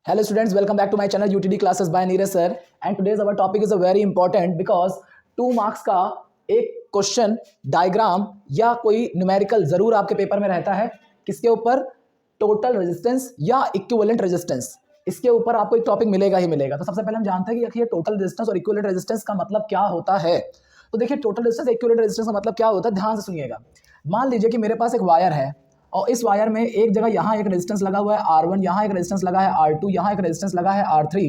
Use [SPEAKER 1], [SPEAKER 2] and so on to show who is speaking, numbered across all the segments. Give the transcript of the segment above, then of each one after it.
[SPEAKER 1] Hello students, welcome back to my channel UTD classes by Neeraj sir. And today's our topic is a very important because 2 marks का एक question diagram या कोई numerical जरूर आपके paper में रहता है। किसके ऊपर? टोटल रेजिस्टेंस या इक्विवेलेंट रेजिस्टेंस, इसके ऊपर आपको एक टॉपिक मिलेगा ही मिलेगा। तो सबसे पहले हम जानते हैं कि ये टोटल रेजिस्टेंस और इक्विवेलेंट रेजिस्टेंस का मतलब क्या होता है। तो देखिए, टोटल रेजिस्टेंस इक्विवेलेंट रेजिस्टेंस का मतलब क्या होता है, ध्यान से सुनिएगा। मान लीजिए कि मेरे पास एक वायर है और इस वायर में एक जगह यहाँ एक रेजिस्टेंस लगा हुआ है R1, यहाँ एक रेजिस्टेंस लगा है R2, यहाँ एक रेजिस्टेंस लगा है R3।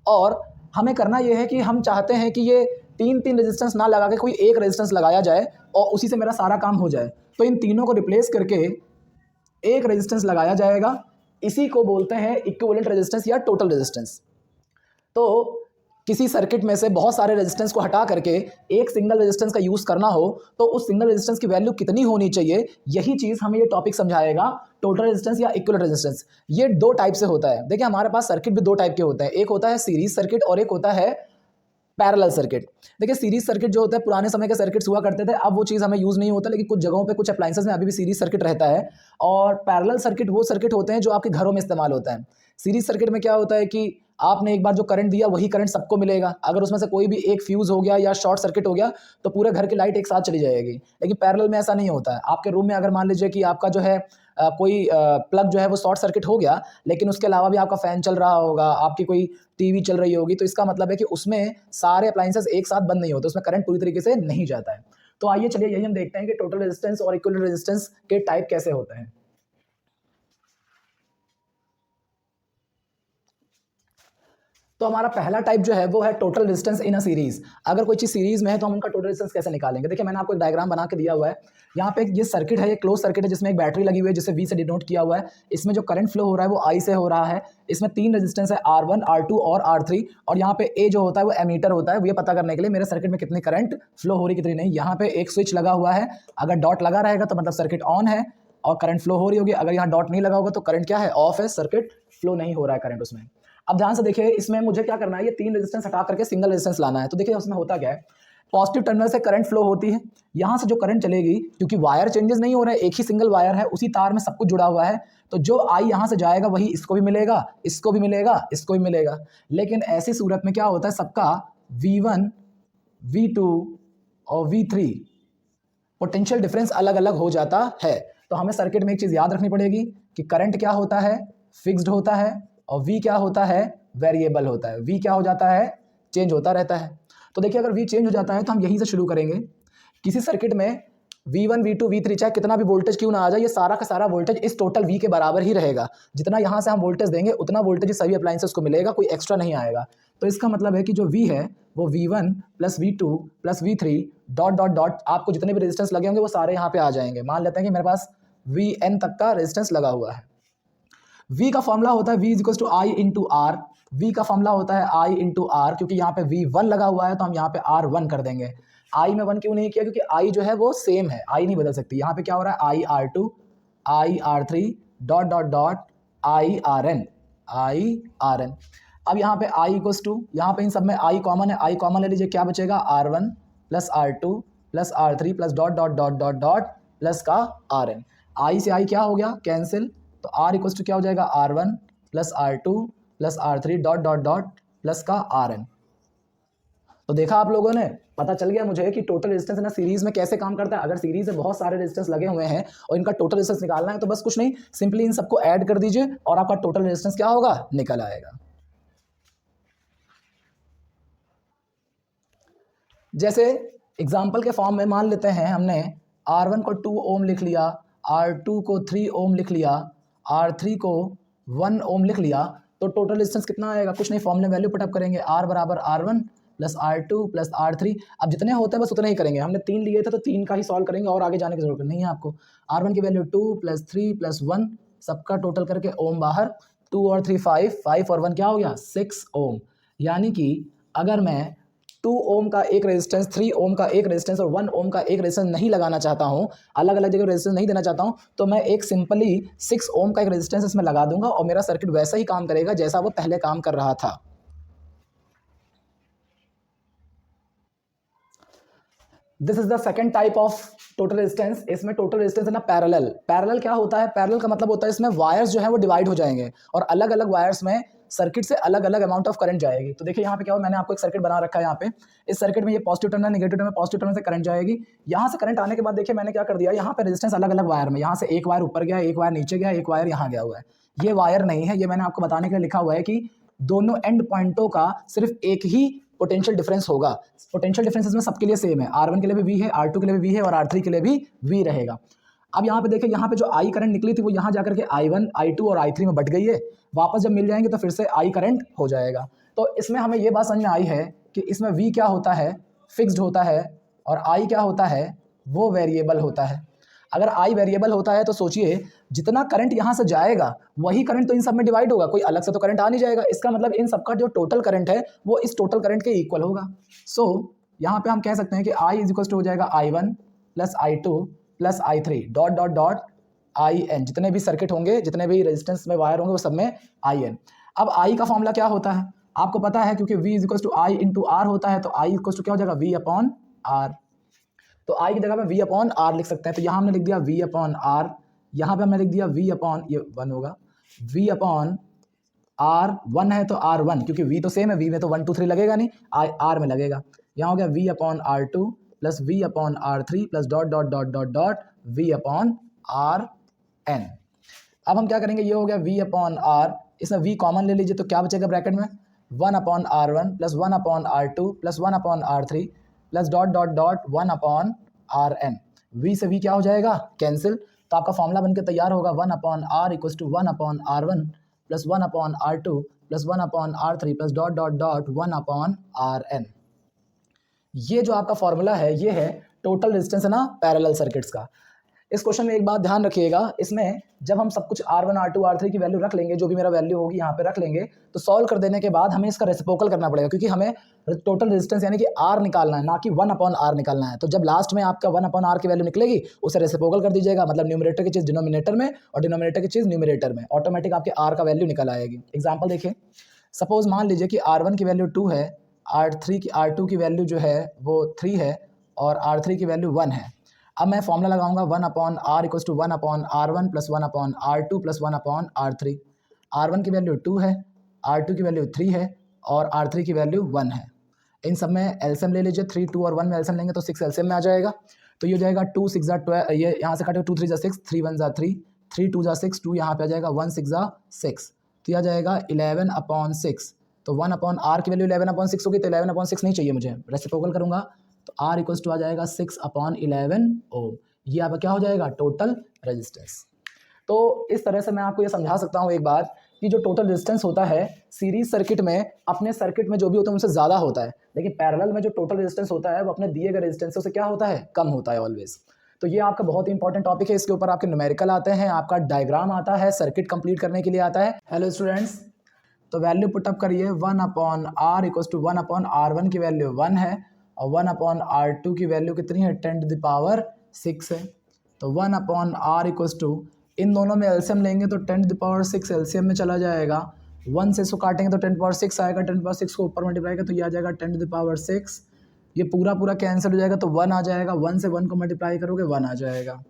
[SPEAKER 1] और हमें करना ये है कि हम चाहते हैं कि ये तीन रेजिस्टेंस ना लगा के कोई एक रेजिस्टेंस लगाया जाए और उसी से मेरा सारा काम हो जाए। तो इन तीनों को रिप्लेस करके एक रेजिस्टेंस लगाया जाएगा, इसी को बोलते हैं इक्विवेलेंट रेजिस्टेंस या टोटल रेजिस्टेंस। तो किसी सर्किट में से बहुत सारे रेजिस्टेंस को हटा करके एक सिंगल रेजिस्टेंस का यूज़ करना हो तो उस सिंगल रेजिस्टेंस की वैल्यू कितनी होनी चाहिए, यही चीज़ हमें ये टॉपिक समझाएगा, टोटल रेजिस्टेंस या इक्विवेलेंट रेजिस्टेंस। ये दो टाइप से होता है। देखिए, हमारे पास सर्किट भी दो टाइप के होते हैं, एक होता है सीरीज सर्किट और एक होता है पैरेलल सर्किट। देखिए, सीरीज सर्किट जो होता है, पुराने समय के सर्किट्स हुआ करते थे, अब वो चीज़ हमें यूज़ नहीं होता, लेकिन कुछ जगहों पे कुछ अप्लायंसेस में अभी भी सीरीज सर्किट रहता है। और पैरेलल सर्किट वो सर्किट होते हैं जो आपके घरों में इस्तेमाल होता है। सीरीज सर्किट में क्या होता है कि आपने एक बार जो करंट दिया वही करंट सबको मिलेगा। अगर उसमें से कोई भी एक फ्यूज़ हो गया या शॉर्ट सर्किट हो गया तो पूरे घर की लाइट एक साथ चली जाएगी। लेकिन पैरेलल में ऐसा नहीं होता है। आपके रूम में अगर मान लीजिए कि आपका जो है कोई प्लग जो है वो शॉर्ट सर्किट हो गया, लेकिन उसके अलावा भी आपका फ़ैन चल रहा होगा, आपकी कोई टीवी चल रही होगी, तो इसका मतलब है कि उसमें सारे अप्लायंसेस एक साथ बंद नहीं होते, उसमें करंट पूरी तरीके से नहीं जाता है। तो आइए चलिए यही हम देखते हैं कि टोटल रेजिस्टेंस और इक्विवेलेंट रेजिस्टेंस के टाइप कैसे होते हैं। तो हमारा पहला टाइप जो है वो है total resistance in a series. अगर कोई चीज़ सीरीज में है तो हम उनका टोटल रेजिस्टेंस कैसे निकालेंगे। देखिए, मैंने आपको एक डायग्राम बना के दिया हुआ है। यहाँ पे ये सर्किट है, ये क्लोज सर्किट है जिसमें एक बैटरी लगी हुई है जिसे V से डिनोट किया हुआ है। इसमें जो करंट फ्लो हो रहा है वो I से हो रहा है। इसमें तीन रेजिस्टेंस है R1, R2 और R3। और यहाँ पे A जो होता है वो एमीटर होता है, वो ये पता करने के लिए मेरे सर्किट में कितनी करंट फ्लो हो रही कितनी नहीं। यहाँ पे एक स्विच लगा हुआ है, अगर डॉट लगा रहेगा तो मतलब सर्किट ऑन है और करंट फ्लो हो रही होगी। अगर यहाँ डॉट नहीं लगा होगा तो करंट क्या है, ऑफ है, सर्किट फ्लो नहीं हो रहा है करंट उसमें। अब ध्यान से देखिए, इसमें मुझे क्या करना है, ये तीन रेजिस्टेंस हटा करके सिंगल रेजिस्टेंस लाना है। तो देखिए उसमें होता क्या है, पॉजिटिव टर्मिनल से करंट फ्लो होती है। यहाँ से जो करंट चलेगी, क्योंकि वायर चेंजेस नहीं हो रहे, एक ही सिंगल वायर है, उसी तार में सब कुछ जुड़ा हुआ है, तो जो आई यहाँ से जाएगा वही इसको भी मिलेगा, इसको भी मिलेगा, इसको भी मिलेगा। लेकिन ऐसी सूरत में क्या होता है, सबका V1, V2 और V3 पोटेंशियल डिफरेंस अलग अलग हो जाता है। तो हमें सर्किट में एक चीज़ याद रखनी पड़ेगी कि करंट क्या होता है, फिक्स्ड होता है, और V क्या होता है, वेरिएबल होता है। V क्या हो जाता है, चेंज होता रहता है। तो देखिए, अगर V चेंज हो जाता है तो हम यहीं से शुरू करेंगे। किसी सर्किट में V1, V2, V3 चाहे कितना भी वोल्टेज क्यों ना आ जाए, ये सारा का सारा वोल्टेज इस टोटल V के बराबर ही रहेगा। जितना यहाँ से हम वोल्टेज देंगे उतना वोल्टेज सभी अप्लायंसेस को मिलेगा, कोई एक्स्ट्रा नहीं आएगा। तो इसका मतलब है कि जो V है वो V1 plus V2 plus V3 dot dot dot, आपको जितने भी रेजिस्टेंस लगे होंगे वो सारे यहाँ पे आ जाएंगे। मान लेते हैं कि मेरे पास Vn तक का रेजिस्टेंस लगा हुआ है। V का फॉर्मूला होता है V is equal to I into R. V का फॉर्मूला होता है I इंटू आर, क्योंकि यहाँ पे V1 लगा हुआ है तो हम यहाँ पे R1 कर देंगे। I में 1 क्यों नहीं किया, क्योंकि I जो है वो सेम है, I नहीं बदल सकती। यहाँ पे क्या हो रहा है, I R2, I R3 dot dot dot I Rn, I Rn। अब यहाँ पे I इक्वल्स टू, यहाँ पे इन सब में I कॉमन है, I कॉमन ले लीजिए, क्या बचेगा, R1 plus R2 plus R3 plus dot dot dot dot dot plus का Rn। I से I क्या हो गया, कैंसिल, तो R इक्वल्स टू क्या हो जाएगा, R1 plus R2 plus R3 dot dot dot plus का Rn। तो देखा आप लोगों ने, पता चल गया मुझे कि टोटल रेजिस्टेंस ना सीरीज में कैसे काम करता है। अगर सीरीज में बहुत सारे रेजिस्टेंस लगे हुए हैं और इनका टोटल रेजिस्टेंस निकालना है तो बस कुछ नहीं, सिंपली इन सबको ऐड कर दीजिए और आपका टोटल रेजिस्टेंस क्या होगा, निकल आएगा। जैसे एग्जाम्पल के फॉर्म में मान लेते हैं, हमने R1 को 2 ओम लिख लिया, R2 को 3 ओम लिख लिया, R3 को 1 ओम लिख लिया, तो टोटल रेजिस्टेंस कितना आएगा, कुछ नहीं, फॉर्मूले वैल्यू पुटअप करेंगे, R बराबर R1 plus R2 plus R3। अब जितने होते हैं बस उतने ही करेंगे, हमने 3 लिए थे तो 3 का ही सॉल्व करेंगे और आगे जाने की जरूरत नहीं है आपको। R1 की वैल्यू 2 प्लस 3 प्लस 1, सबका टोटल करके ओम बाहर, 2 और 3 5, 5 और 1 क्या हो गया, 6 ओम। यानी कि अगर मैं 2 ओम का एक रेजिस्टेंस, 3 ओम का एक रेजिस्टेंस और 1 ओम का एक रेजिस्टेंस नहीं लगाना चाहता हूँ, अलग अलग जगह रेजिस्टेंस नहीं देना चाहता हूँ, तो मैं एक सिंपली 6 ओम का एक रेजिस्टेंस इसमें लगा दूंगा और मेरा सर्किट वैसा ही काम करेगा जैसा वो पहले काम कर रहा था। This is the second type of total resistance. इसमें टोटल रेजिस्टेंस है ना पैरेलल। पैरेलल क्या होता है? पैरेलल का मतलब होता है इसमें वायर्स जो है वो डिवाइड हो जाएंगे और अलग अलग वायर्स में सर्किट से अलग अलग अमाउंट ऑफ करंट जाएगी। तो देखिए यहाँ पे क्या हो, मैंने आपको एक सर्किट बना रखा है। यहाँ पे इस सर्किट में ये positive terminal, negative terminal, positive terminal से करंट जाएगी। यहाँ से करंट आने के बाद देखिए मैंने क्या कर दिया, यहाँ पे रेजिस्टेंस अलग अलग वायर में, यहाँ से एक वायर ऊपर गया, एक वायर नीचे गया, एक वायर यहाँ गया हुआ है। ये वायर नहीं है, ये मैंने आपको बताने के लिए लिखा हुआ है कि दोनों एंड पॉइंटों का सिर्फ एक ही पोटेंशियल डिफरेंस होगा। पोटेंशियल डिफरेंस इसमें सबके लिए सेम है, R1 के लिए भी V है, R2 के लिए भी V है और R3 के लिए भी V रहेगा। अब यहाँ पे देखिए, यहाँ पे जो I करंट निकली थी वो यहाँ जाकर के I1, I2 और I3 में बट गई है। वापस जब मिल जाएंगे तो फिर से I करंट हो जाएगा। तो इसमें हमें ये बात समझ में आई है कि इसमें V क्या होता है, फिक्स्ड होता है, और I क्या होता है, वो वेरिएबल होता है। अगर I वेरिएबल होता है तो सोचिए जितना करंट यहाँ से जाएगा वही करंट तो इन सब में डिवाइड होगा, कोई अलग से तो करंट आ नहीं जाएगा। इसका मतलब इन सबका जो टोटल करंट है वो इस टोटल करंट के इक्वल होगा। सो यहाँ पे हम कह सकते हैं कि I इज इक्वल टू हो जाएगा I1 plus I2 plus I3 dot dot dot IN। जितने भी सर्किट होंगे, जितने भी रेजिस्टेंस में वायर होंगे वो सब में IN। अब I का फॉर्मूला क्या होता है आपको पता है, क्योंकि V is equal to I into R होता है, तो I इक्वल टू क्या हो जाएगा, V अपॉन R। तो I की जगह पे V अपॉन R लिख सकते हैं। तो यहाँ हमने लिख दिया V अपॉन R, यहाँ पे हमने लिख दिया V अपॉन, ये 1 होगा, V अपॉन R 1 है तो R1, क्योंकि V तो सेम है, V में तो 1 2 3 लगेगा नहीं, R में लगेगा। यहाँ हो गया V upon R2 plus V upon R3 plus dot dot dot dot dot V upon RN। अब हम क्या करेंगे, ये हो गया V अपॉन R, इसमें V कॉमन ले लीजिए तो क्या बचेगा ब्रैकेट में, 1 upon R1 plus 1 upon R2 plus 1 upon R3 plus dot dot dot 1 upon RN। V से V क्या हो जाएगा, कैंसिल। तो आपका फॉर्मूला बनकर तैयार होगा 1 upon R equal to 1 upon R1 plus 1 upon R2 plus 1 upon R3 plus dot dot dot 1 upon RN। ये जो आपका फॉर्मूला है ये है टोटल रेजिस्टेंस है ना पैरेलल सर्किट्स का। इस क्वेश्चन में एक बात ध्यान रखिएगा, इसमें जब हम सब कुछ R1 R2 R3 की वैल्यू रख लेंगे, जो भी मेरा वैल्यू होगी यहाँ पे रख लेंगे, तो सॉल्व कर देने के बाद हमें इसका रेसिप्रोकल करना पड़ेगा, क्योंकि हमें टोटल रेजिस्टेंस यानी कि R निकालना है, ना कि 1 अपॉन R निकालना है। तो जब लास्ट में आपका 1 अपॉन R की वैल्यू निकलेगी उसे रेसिप्रोकल कर दीजिएगा, मतलब न्यूमरेटर की चीज़ डिनोमिनेटर में और डिनोमिनेटर की चीज़ न्यूमरेटर में, ऑटोमेटिक आपके R का वैल्यू निकल आएगी। एग्जाम्पल देखिए, सपोज मान लीजिए कि R1 की वैल्यू 2 है, R2 की वैल्यू जो है वो 3 है और R3 की वैल्यू 1 है। अब मैं फॉर्मूला लगाऊंगा 1 upon R equal to 1 upon R1 plus 1 upon R2 plus 1 upon R3। R1 की वैल्यू 2 है, R2 की वैल्यू 3 है और R3 की वैल्यू 1 है। इन सब में एलसीएम ले लीजिए, 3 2 और 1 में एलसीएम लेंगे तो 6 एलसीएम में आ जाएगा। तो ये हो जाएगा 2 6 12, ये यहाँ से काटे 2 3 6, 3 1 3, 3 2 6, 2 यहाँ पे आ जाएगा, 1 6 6, तो यह आ जाएगा 11 अपॉन 6। तो 1 अपॉन R की वैल्यू 11 अपॉन 6 होगी, तो 11 अपॉन 6 नहीं चाहिए मुझे, रेसिप्रोकल करूँगा तो R इक्वल्स टू आ जाएगा 6 अपॉन 11 ओम। ये आपका क्या हो जाएगा, टोटल रेजिस्टेंस। तो इस तरह से मैं आपको ये समझा सकता हूँ एक बात कि जो टोटल रेजिस्टेंस होता है सीरीज सर्किट में, अपने सर्किट में जो भी होता है उनसे ज़्यादा होता है, लेकिन पैरेलल में जो टोटल रेजिस्टेंस होता है वो अपने दिए गए रेजिस्टेंस से क्या होता है, कम होता है ऑलवेज। तो ये आपका बहुत ही इंपॉर्टेंट टॉपिक है, इसके ऊपर आपके न्यूमेरिकल आते हैं, आपका डायग्राम आता है, सर्किट कंप्लीट करने के लिए आता है। हेलो स्टूडेंट्स, तो वैल्यू पुटअप करिए, 1 upon R equals to 1 upon R1 की वैल्यू 1 है और 1 अपॉन R2 की वैल्यू कितनी है, 10 टू द पावर 6 है। तो 1 अपॉन R इक्वल्स टू, इन दोनों में एलसीएम लेंगे तो 10 टू द पावर 6 एलसीएम में चला जाएगा, 1 से इसको काटेंगे तो 10 टू पावर 6 आएगा, 10 टू पावर 6 को ऊपर मल्टीप्लाई करें तो ये आ जाएगा 10 टू द पावर 6, ये पूरा पूरा कैंसिल हो जाएगा तो 1 आ जाएगा, 1 से 1 को मल्टीप्लाई करोगे 1 आ जाएगा।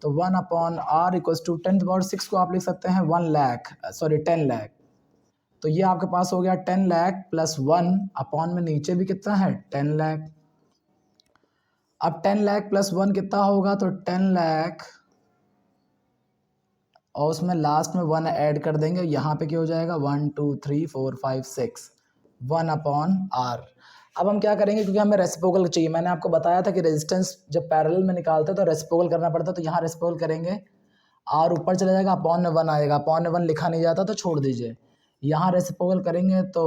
[SPEAKER 1] तो 1 upon R equals to 10 to power 6 को आप लिख सकते हैं 10 लाख। तो ये आपके पास हो गया 10 लाख प्लस 1 अपॉन में नीचे भी कितना है, 10 लाख। अब 10 लाख प्लस 1 कितना होगा, तो 10 लाख और उसमें लास्ट में 1 ऐड कर देंगे, यहाँ पे क्या हो जाएगा 1 2 3 4 5 6, 1 अपॉन R। अब हम क्या करेंगे, क्योंकि हमें रेसिप्रोकल चाहिए, मैंने आपको बताया था कि रेजिस्टेंस जब पैरेलल में निकालते तो रेसिप्रोकल करना पड़ता, तो यहाँ रेसिप्रोकल करेंगे, R ऊपर चला जाएगा, अपॉन में 1 आएगा, अपॉन में 1 लिखा नहीं जाता तो छोड़ दीजिए। यहाँ रेसिप्रोकल करेंगे तो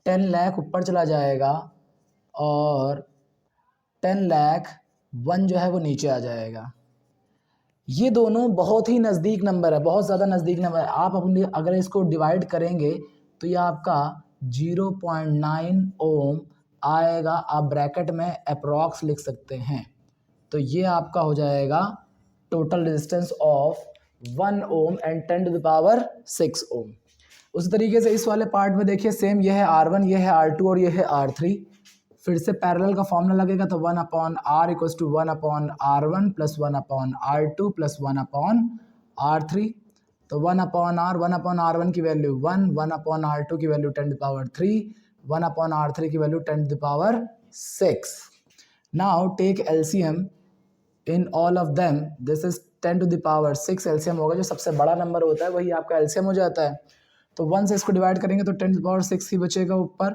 [SPEAKER 1] 10 लाख ऊपर चला जाएगा और 10 लाख 1 जो है वो नीचे आ जाएगा। ये दोनों बहुत ही नज़दीक नंबर है, बहुत ज़्यादा नज़दीक नंबर है। आप अपने अगर इसको डिवाइड करेंगे तो ये आपका 0.9 ओम आएगा, आप ब्रैकेट में अप्रॉक्स लिख सकते हैं। तो ये आपका हो जाएगा total resistance of 1 ohm and 10 to the power 6 ohm. उस तरीके से इस वाले पार्ट में देखिए सेम, ये है R1, ये है R2 और ये है R3। फिर से पैरेलल का फॉर्मूला लगेगा, तो 1/r equals to 1/r1 plus 1/r2 plus 1/r3। तो 1/r 1/r1 की वैल्यू 1, 1/r2 की वैल्यू 10⁻3, 1/r3 की value 10⁻6। Now take LCM in all of them, this is 10⁻6 LCM होगा, जो सबसे बड़ा नंबर होता है वही आपका एलसीएम हो जाता है। तो 1 से इसको डिवाइड करेंगे तो 10⁻6 ही बचेगा ऊपर,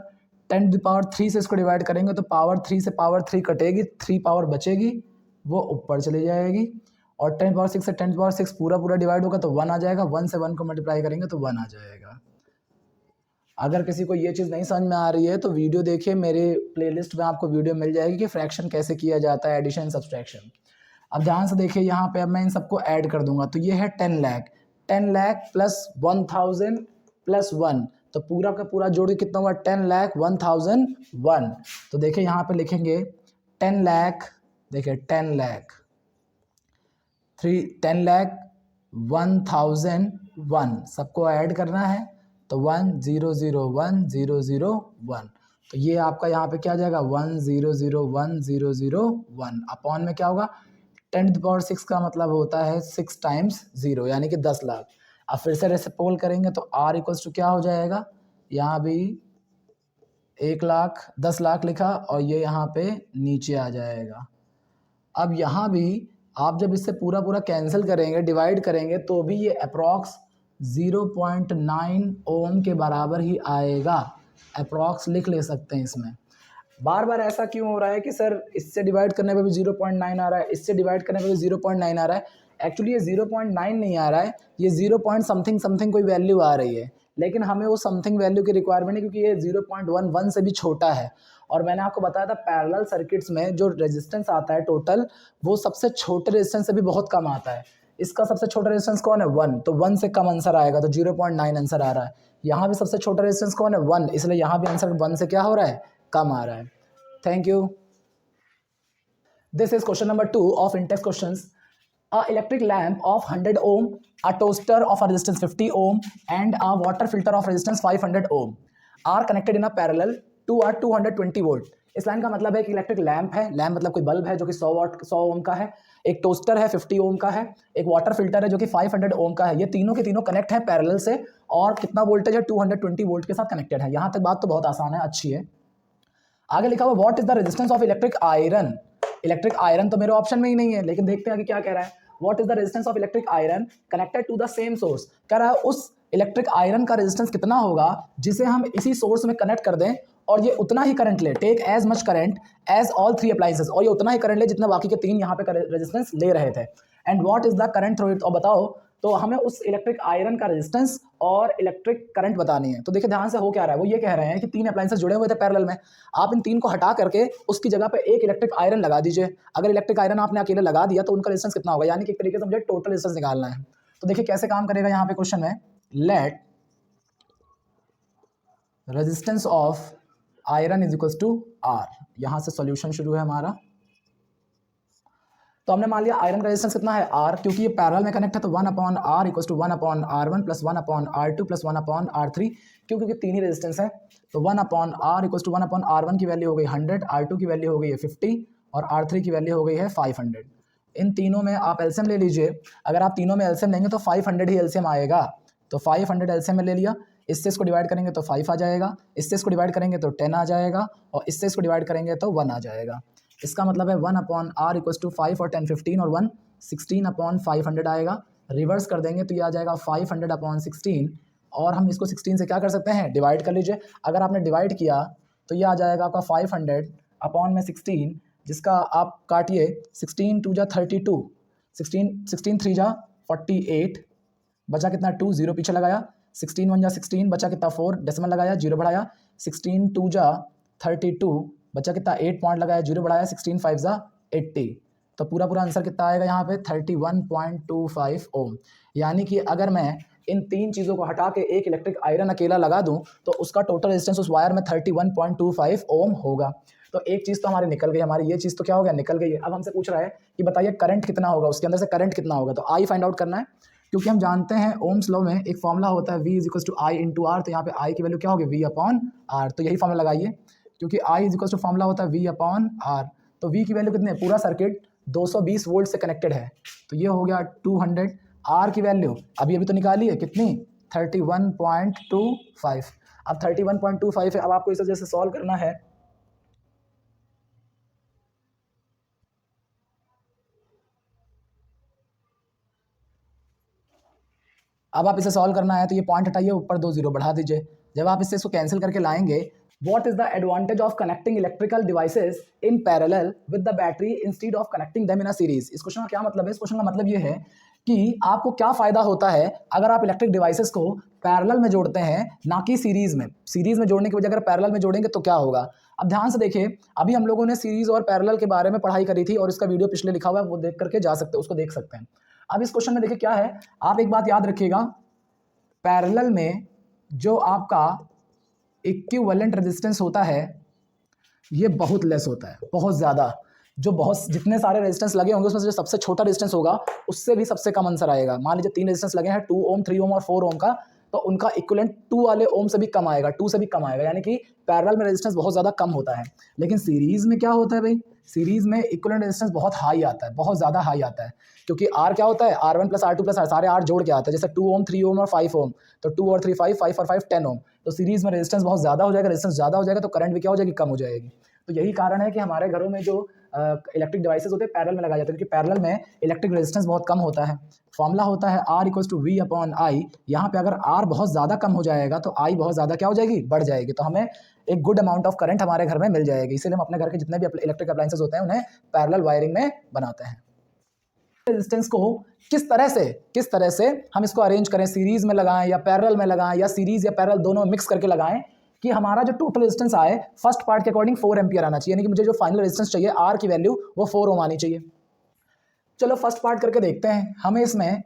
[SPEAKER 1] 10⁻3 से इसको डिवाइड करेंगे तो पावर 3 से पावर 3 कटेगी, 3 पावर बचेगी वो ऊपर चली जाएगी, और 10⁻6 से 10⁻6 पूरा पूरा डिवाइड होगा तो 1 आ जाएगा, 1 से 1 को मल्टीप्लाई करेंगे तो 1 आ जाएगा। अगर किसी को ये चीज़ नहीं समझ में आ रही है तो वीडियो देखिए, मेरे प्लेलिस्ट में आपको वीडियो मिल जाएगी कि फ्रैक्शन कैसे किया जाता है, एडिशन सब्सट्रैक्शन। अब ध्यान से देखिए, यहाँ पे अब मैं इन सबको ऐड कर दूंगा, तो ये है 10 लाख, 10 लाख प्लस 1000 प्लस 1, तो पूरा का पूरा जोड़ के कितना हुआ, 10 लाख 1001। तो देखिए यहाँ पे लिखेंगे 10 लाख, देखिए 10 लाख 10 लाख 1001, सबको ऐड करना है, तो 1001,001, तो ये आपका यहाँ पे क्या आ जाएगा 1001,001 अपॉन में क्या होगा 10⁻6 का मतलब होता है 6 टाइम्स 0 यानी कि 10 लाख। अब फिर से रेसिप्रोकल करेंगे तो r इक्वल्स टू क्या हो जाएगा, यहाँ भी 1 लाख 10 लाख लिखा और ये यहाँ पे नीचे आ जाएगा। अब यहाँ भी आप जब इससे पूरा पूरा कैंसिल करेंगे, डिवाइड करेंगे, तो भी ये अप्रॉक्स 0.9 ओम के बराबर ही आएगा, अप्रॉक्स लिख ले सकते हैं इसमें। बार बार ऐसा क्यों हो रहा है कि सर इससे डिवाइड करने पे भी 0.9 आ रहा है, इससे डिवाइड करने पे भी 0.9 आ रहा है। एक्चुअली ये 0.9 नहीं आ रहा है, ये 0. समथिंग कोई वैल्यू आ रही है, लेकिन हमें वो समथिंग वैल्यू की रिक्वायरमेंट है क्योंकि ये 0.11 से भी छोटा है। और मैंने आपको बताया था पैरेलल सर्किट्स में जो रेजिस्टेंस आता है टोटल, वो सबसे छोटे रेजिस्टेंस से भी बहुत कम आता है। इसका सबसे छोटा रेजिस्टेंस कौन है 1, तो 1 से कम आंसर आएगा, तो 0.9 आंसर आ रहा है। यहाँ भी सबसे छोटा रेजिस्टेंस कौन है 1, इसलिए यहाँ भी आंसर 1 से क्या हो रहा है, कम आ रहा है। Thank you. This is question number 2 of in-text questions. A electric lamp of 100 ohm, a toaster of a resistance 50 ohm and a water filter of resistance 500 ohm are connected in a parallel to a 220 volt. इस line का मतलब है कि electric lamp है, lamp मतलब कोई bulb है जो कि 100 ओम का है, एक टोस्टर है 50 ओम का है, एक वाटर फिल्टर है जो कि 500 ओम का है। ये तीनों के तीनों कनेक्ट है पैरेलल से, और कितना वोल्टेज है 220 वोल्ट के साथ कनेक्टेड है। यहाँ तक बात तो बहुत आसान है, अच्छी है। आगे लिखा हुआ what is the resistance of electric iron. Electric iron तो मेरे ऑप्शन में ही नहीं है, लेकिन देखते हैं कि क्या कह रहा है। What is the resistance of electric iron connected to the same source. कह रहा है उस इलेक्ट्रिक आयरन का रेजिस्टेंस कितना होगा जिसे हम इसी सोर्स में कनेक्ट कर दें और ये उतना ही करंट ले, take as much current as all 3 appliances, और ये उतना ही करंट ले जितना बाकी के 3 यहाँ पे रेजिस्टेंस ले रहे थे। And what is the current through it, और बताओ, तो हमें उस इलेक्ट्रिक आयरन का रेजिस्टेंस और इलेक्ट्रिक करंट बतानी है। तो देखिए ध्यान से हो क्या रहा है, वो ये कह रहे हैं कि 3 अप्लायंसेस जुड़े हुए थे पैरेलल में, आप इन 3 को हटा करके उसकी जगह पे एक इलेक्ट्रिक आयरन लगा दीजिए। अगर इलेक्ट्रिक आयरन आपने अकेले लगा दिया तो उनका रेजिस्टेंस कितना होगा, यानी कि एक तरीके से मुझे टोटल रेजिस्टेंस निकालना है। तो देखिए कैसे काम करेगा यहाँ पे क्वेश्चन में, let resistance of iron is equals to R, यहाँ से सॉल्यूशन शुरू है हमारा। तो हमने मान लिया आयरन का रेजिस्टेंस कितना है R, क्योंकि ये पैरेलल में कनेक्ट है तो 1/R equals to 1/R1 plus 1/R2 plus 1/R3, क्योंकि 3 ही रेजिस्टेंस है। तो 1/R इक्वल्स टू 1/R1 की वैल्यू हो गई 100, R2 की वैल्यू हो गई है 50 और R3 की वैल्यू हो गई है 500। इन तीनों में आप एलसीएम ले लीजिए, अगर आप तीनों में एलसीएम लेंगे तो 500 ही एलसीएम आएगा। तो 500 एलसीएम में ले लिया, इससे इसको डिवाइड करेंगे तो 5 आ जाएगा, इससे इसको डिवाइड करेंगे तो 10 आ जाएगा, और इससे इसको डिवाइड करेंगे तो 1 आ जाएगा। इसका मतलब है 1/R इक्वल्स टू 5 और 10 15 और 1 16/500 आएगा। रिवर्स कर देंगे तो ये आ जाएगा 500/16, और हम इसको 16 से क्या कर सकते हैं, डिवाइड कर लीजिए। अगर आपने डिवाइड किया तो ये आ जाएगा आपका 500/16, जिसका आप काटिए, 16 2 जा 32, 16 3 जा 48, बचा कितना 2, 0 पीछे लगाया, 16 1 जा 16, बचा कितना 4, डेसिमल लगाया, 0 बढ़ाया, 16 2 जा 32, बचा कितना 8 पॉइंट लगाया, 0 बढ़ाया, 16 5 जा 80। तो पूरा पूरा आंसर कितना आएगा यहाँ पे 31.25 ओम। यानी कि अगर मैं इन 3 चीज़ों को हटा के एक इलेक्ट्रिक आयरन अकेला लगा दूं तो उसका टोटल रेजिस्टेंस उस वायर में 31.25 ओम होगा। तो एक चीज़ तो हमारी निकल गई, हमारी ये चीज़ तो क्या हो गया, निकल गई है। अब हमसे पूछ रहा है कि बताइए करंट कितना होगा, उसके अंदर से करंट कितना होगा। तो आई फाइंड आउट करना है, क्योंकि हम जानते हैं ओम्स लॉ में एक फॉर्मूला होता है V is equal to I into R. तो यहाँ पे I की वैल्यू क्या होगी V/R, तो यही फॉर्मूला लगाइए। क्योंकि I is equal to formula होता है वी अपॉन आर। तो वी की वैल्यू कितनी है, पूरा सर्किट 220 वोल्ट से कनेक्टेड है, तो ये हो गया 200। आर की वैल्यू अभी अभी तो निकाली है कितनी, 31.25। अब 31.25 है, अब आपको इस वजह से सॉल्व करना है। अब आप इसे सॉल्व करना है तो ये पॉइंट हटाइए, ऊपर 2 जीरो बढ़ा दीजिए। जब आप इससे इसको कैंसिल करके लाएंगे, what is the advantage of connecting electrical devices in parallel with the battery instead of connecting them in a series. इस क्वेश्चन का क्या मतलब है, इस क्वेश्चन का मतलब ये है कि आपको क्या फायदा होता है अगर आप इलेक्ट्रिक डिवाइसेस को पैरेलल में जोड़ते हैं, ना कि सीरीज में। सीरीज में जोड़ने की वजह अगर पैरेलल में जोड़ेंगे तो क्या होगा। अब ध्यान से देखिए, अभी हम लोगों ने सीरीज और पैरेलल के बारे में पढ़ाई करी थी और इसका वीडियो पिछले लिखा हुआ है, वो देख करके जा सकते हैं, उसको देख सकते हैं। अब इस क्वेश्चन में देखिए क्या है, आप एक बात याद रखिएगा, पैरेलल में जो आपका इक्विवेलेंट रेजिस्टेंस होता है ये बहुत लेस होता है, बहुत ज़्यादा। जो बहुत जितने सारे रेजिस्टेंस लगे होंगे उसमें से जो सबसे छोटा रेजिस्टेंस होगा उससे भी सबसे कम आंसर आएगा। मान लीजिए 3 रेजिस्टेंस लगे हैं, 2 ओम, 3 ओम और 4 ओम का, तो उनका इक्विवेलेंट 2 वाले ओम से भी कम आएगा, 2 से भी कम आएगा, यानी कि पैरेलल में रेजिस्टेंस बहुत ज़्यादा कम होता है। लेकिन सीरीज में क्या होता है भाई, सीरीज में इक्विवेलेंट रेजिस्टेंस बहुत हाई आता है, बहुत ज़्यादा हाई आता है, क्योंकि आर क्या होता है, R1 प्लस R2 प्लस सारे आर जोड़ के आता है। जैसे 2 ओम, 3 ओम और 5 ओम, तो 2 और 3 5, 5 और 5 10 ओम। तो सीरीज में रेजिस्टेंस बहुत ज़्यादा हो जाएगा, रेजिस्टेंस ज़्यादा हो जाएगा तो करंट भी क्या हो जाएगी, कम हो जाएगी। तो यही कारण है कि हमारे घरों में जो इलेक्ट्रिक डिवाइसेस होते हैं पैरेलल में लगाए जाते हैं, क्योंकि पैरेलल में इलेक्ट्रिक रेजिस्टेंस बहुत कम होता है। फॉर्मूला होता है R equals to V upon I. यहाँ पे अगर R बहुत ज़्यादा कम हो जाएगा तो I बहुत ज़्यादा क्या हो जाएगी, बढ़ जाएगी, तो हमें एक गुड अमाउंट ऑफ करंट हमारे घर में मिल जाएगी। इसीलिए हम अपने घर के जितने भी इलेक्ट्रिक अप्लायंसेस होते हैं उन्हें पैरेलल वायरिंग में बनाते हैं। रेजिस्टेंस को किस तरह से हम इसको अरेंज करें, सीरीज में लगाएं या पैरेलल में लगाएं या सीरीज या पैरेलल दोनों मिक्स करके लगाएं, कि हमारा जो टोटल रेजिस्टेंस आए फर्स्ट पार्ट के अकॉर्डिंग 4 एम्पियर आना चाहिए, यानी कि मुझे जो फाइनल रेजिस्टेंस चाहिए आर की वैल्यू वो 4 ओम आनी चाहिए। चलो फर्स्ट पार्ट करके देखते हैं, हमें इसमें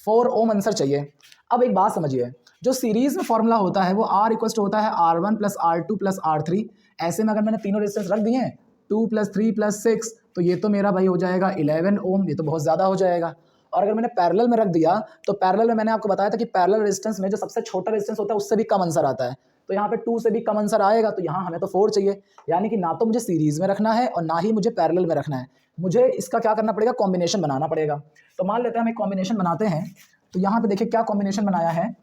[SPEAKER 1] 4 ओम आंसर चाहिए। अब एक बात समझिए, जो सीरीज में फॉर्मूला होता है वो R इक्वल टू होता है R1 plus R2 plus R3। ऐसे में अगर मैंने तीनों रेजिस्टेंस रख दिए हैं 2 प्लस 3 प्लस 6, तो ये तो मेरा भाई हो जाएगा 11 ओम, ये तो बहुत ज़्यादा हो जाएगा। और अगर मैंने पैरेलल में रख दिया तो पैरेलल में मैंने आपको बताया था कि पैरेलल रेजिस्टेंस में जो सबसे छोटा रेजिस्टेंस होता है उससे भी कम आंसर आता है, तो यहाँ पे 2 से भी कम आंसर आएगा, तो यहाँ हमें तो 4 चाहिए। यानी कि ना तो मुझे सीरीज में रखना है और ना ही मुझे पैरेलल में रखना है, मुझे इसका क्या करना पड़ेगा, कॉम्बिनेशन बनाना पड़ेगा। तो मान लेते हैं हम एक कॉम्बिनेशन बनाते हैं। तो यहाँ पे देखिए क्या कॉम्बिनेशन बनाया है।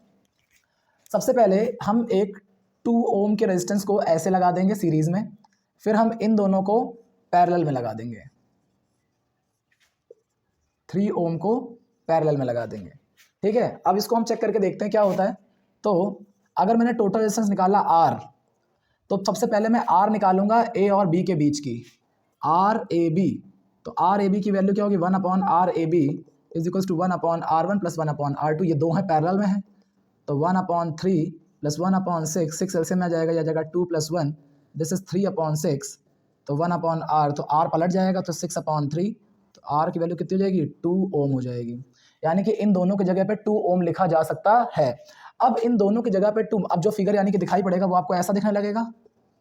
[SPEAKER 1] सबसे पहले हम एक 2 ओम के रेजिस्टेंस को ऐसे लगा देंगे सीरीज में, फिर हम इन दोनों को पैरेलल में लगा देंगे, 3 ओम को पैरेलल में लगा देंगे, ठीक है। अब इसको हम चेक करके देखते हैं क्या होता है। तो अगर मैंने टोटल रेजिस्टेंस निकाला R, तो सबसे पहले मैं R निकालूंगा A और B के बीच की, RAB। तो RAB की वैल्यू क्या होगी, 1 upon RAB is equal to 1 upon R1 plus 1 upon R2। ये दो हैं पैरेलल में है, तो 1 अपॉन 3 प्लस 1 अपॉन 6 एलसीएम में आ जाएगा, या जाएगा 2 प्लस 1, दिस इज 3 अपॉन 6, तो 1 अपॉन R, तो R पलट जाएगा तो 6 अपॉन 3, तो R की वैल्यू कितनी हो जाएगी, 2 ओम हो जाएगी। यानी कि इन दोनों की जगह पे 2 ओम लिखा जा सकता है। अब इन दोनों की जगह पे 2, अब जो फिगर यानी कि दिखाई पड़ेगा वो आपको ऐसा दिखने लगेगा,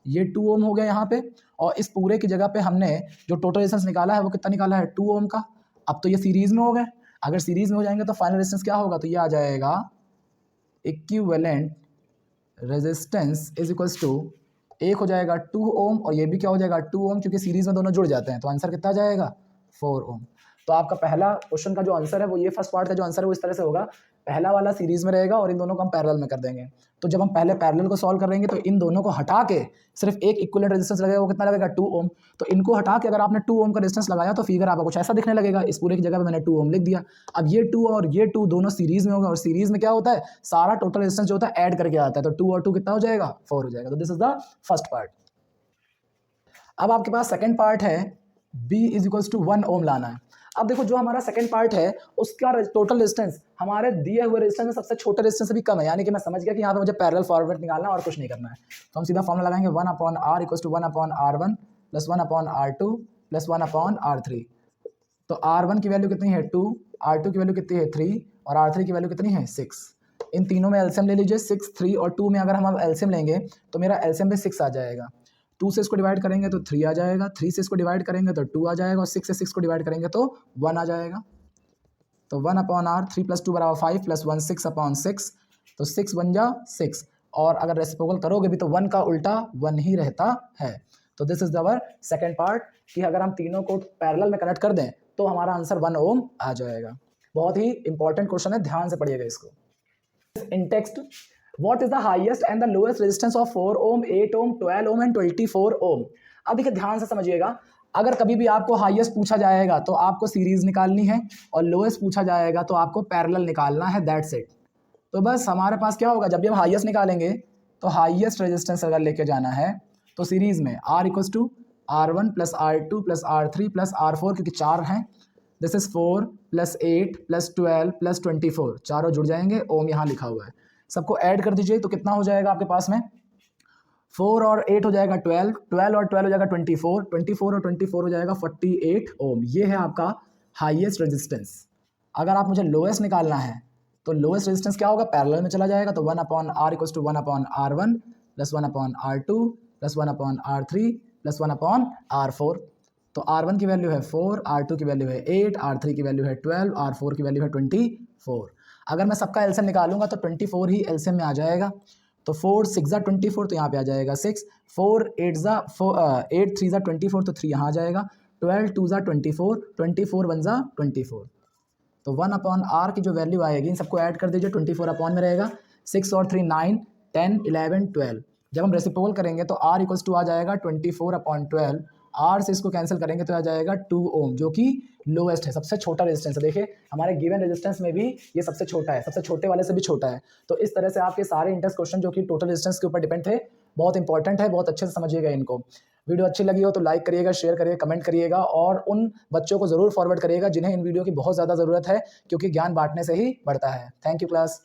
[SPEAKER 1] ये 2 ओम हो गया यहाँ पे, और इस पूरे की जगह पे हमने जो टोटल रेजिस्टेंस निकाला है वो कितना निकाला है, 2 ओम का। अब तो ये सीरीज में हो गए, अगर सीरीज में हो जाएंगे तो फाइनल रेजिस्टेंस क्या होगा, तो ये आ जाएगा equivalent resistance is equals to, एक हो जाएगा 2 ओम और ये भी क्या हो जाएगा 2 ओम, क्योंकि सीरीज में दोनों जुड़ जाते हैं, तो आंसर कितना आ जाएगा 4 ओम। तो आपका पहला क्वेश्चन का जो आंसर है वो ये फर्स्ट पार्ट का जो आंसर है वो इस तरह से होगा, पहला वाला सीरीज में रहेगा और इन दोनों को हम पैरेलल में कर देंगे। तो जब हम पहले पैरेलल को सॉल्व करेंगे तो इन दोनों को हटा के सिर्फ एक इक्विवेलेंट रेजिस्टेंस लगेगा, वो कितना लगेगा 2 ओम। तो इनको हटा के अगर आपने 2 ओम का रेजिस्टेंस लगाया तो फिगर आपको कुछ ऐसा दिखने लगेगा, इस पूरे की जगह पे मैंने 2 ओम लिख दिया। अब ये 2 और ये 2 दोनों सीरीज में होगा, और सीरीज में क्या होता है, सारा टोटल रेजिस्टेंस जो होता है ऐड करके आता है, तो 2 और 2 कितना हो जाएगा, 4 हो जाएगा। तो this is the first part. अब आपके पास सेकंड पार्ट है, B इज इक्वल्स टू 1 ओम लाना है। अब देखो जो हमारा सेकंड पार्ट है उसका टोटल रेजिस्टेंस हमारे दिए हुए रेजिस्टेंस में सबसे छोटे रेजिस्टेंस से भी कम है, यानी कि मैं समझ गया कि यहाँ पे मुझे पैरेलल फॉरवर्ड निकालना है और कुछ नहीं करना है। तो हम सीधा फॉर्मूला लगाएंगे 1 upon R equals to 1 upon R1 plus 1 upon R2 plus 1 upon R3। तो R1 की वैल्यू कितनी है 2, R2 की वैल्यू कितनी है 3 और R3 की वैल्यू कितनी है 6। इन तीनों में एलसीएम ले लीजिए, 6, 3 और 2 में अगर हम एलसीएम लेंगे तो मेरा एलसीएम में 6 आ जाएगा। 2 से इसको डिवाइड करेंगे तो 3 आ जाएगा, 3 से इसको डिवाइड करेंगे तो 2 आ जाएगा, और 6 से 6 को डिवाइड करेंगे तो 1 आ जाएगा। तो 1 अपॉन R, 3 प्लस 2 बराबर 5 प्लस 1 6 अपॉन 6, तो 6 बन जा 6, और अगर रेसिप्रोकल करोगे भी तो 1 का उल्टा 1 ही रहता है। तो this is our second part कि अगर हम तीनों को पैरेलल में कनेक्ट कर दें तो हमारा आंसर 1 ओम आ जाएगा। बहुत ही इंपॉर्टेंट क्वेश्चन है, ध्यान से पढ़िएगा इसको। In text what is the highest and the lowest resistance of 4 ohm, 8 ohm, 12 ohm and 24 ohm. अब देखिए ध्यान से समझिएगा, अगर कभी भी आपको हाईएस्ट पूछा जाएगा तो आपको सीरीज निकालनी है और लोएस्ट पूछा जाएगा तो आपको पैरेलल निकालना है, दैट्स इट। तो बस हमारे पास क्या होगा, जब भी हम हाईएस्ट निकालेंगे तो हाईएस्ट रेजिस्टेंस अगर लेके जाना है तो सीरीज में R equals to R1 plus R2 plus R3 plus R4, क्योंकि 4 हैं, this is 4 plus 8 plus 12 plus 24, चारों जुड़ जाएंगे, ओम यहाँ लिखा हुआ है। सबको ऐड कर दीजिए तो कितना हो जाएगा आपके पास में, 4 और 8 हो जाएगा 12, 12 और 12 हो जाएगा 24, 24 और 24 हो जाएगा 48 ओम। ये है आपका हाईएस्ट रेजिस्टेंस। अगर आप मुझे लोएस्ट निकालना है तो लोएस्ट रेजिस्टेंस क्या होगा, पैरेलल में चला जाएगा, तो 1 upon R equals to 1 upon R1 plus 1 upon R2 plus 1 upon R3 plus 1 upon R4। तो R1 की वैल्यू है 4, R2 की वैल्यू है 8, R3 की वैल्यू है 12, R4 की वैल्यू है 24। अगर मैं सबका एलसीएम निकालूंगा तो 24 ही एलसीएम में आ जाएगा। तो 4 6 ज़ा 24, तो यहाँ पे आ जाएगा 6, 4 8 ज़ा 8 3 ज़ा 24, तो 3 यहाँ आ जाएगा, 12 2 ज़ा 24, 24 1 ज़ा 24। तो 1 अपॉन R की जो वैल्यू आएगी, इन सबको ऐड कर दीजिए, 24 अपॉन में रहेगा, 6 और 3 9 10 11 12। जब हम रेसिप्रोकल करेंगे तो R इक्वल्स टू आ जाएगा 24 अपॉन 12, R से इसको कैंसिल करेंगे तो आ जाएगा 2 ओम, जो कि लोएस्ट है, सबसे छोटा रेजिस्टेंस है। देखिए हमारे गिवन रेजिस्टेंस में भी ये सबसे छोटा है, सबसे छोटे वाले से भी छोटा है। तो इस तरह से आपके सारे इंटरेस्ट क्वेश्चन जो कि टोटल रेजिस्टेंस के ऊपर डिपेंड थे, बहुत इंपॉर्टेंट है, बहुत अच्छे से समझिएगा इनको। वीडियो अच्छी लगी हो तो लाइक करिएगा, शेयर करिएगा, कमेंट करिएगा और उन बच्चों को ज़रूर फॉरवर्ड करिएगा जिन्हें इन वीडियो की बहुत ज़्यादा ज़रूरत है, क्योंकि ज्ञान बांटने से ही बढ़ता है। Thank you class.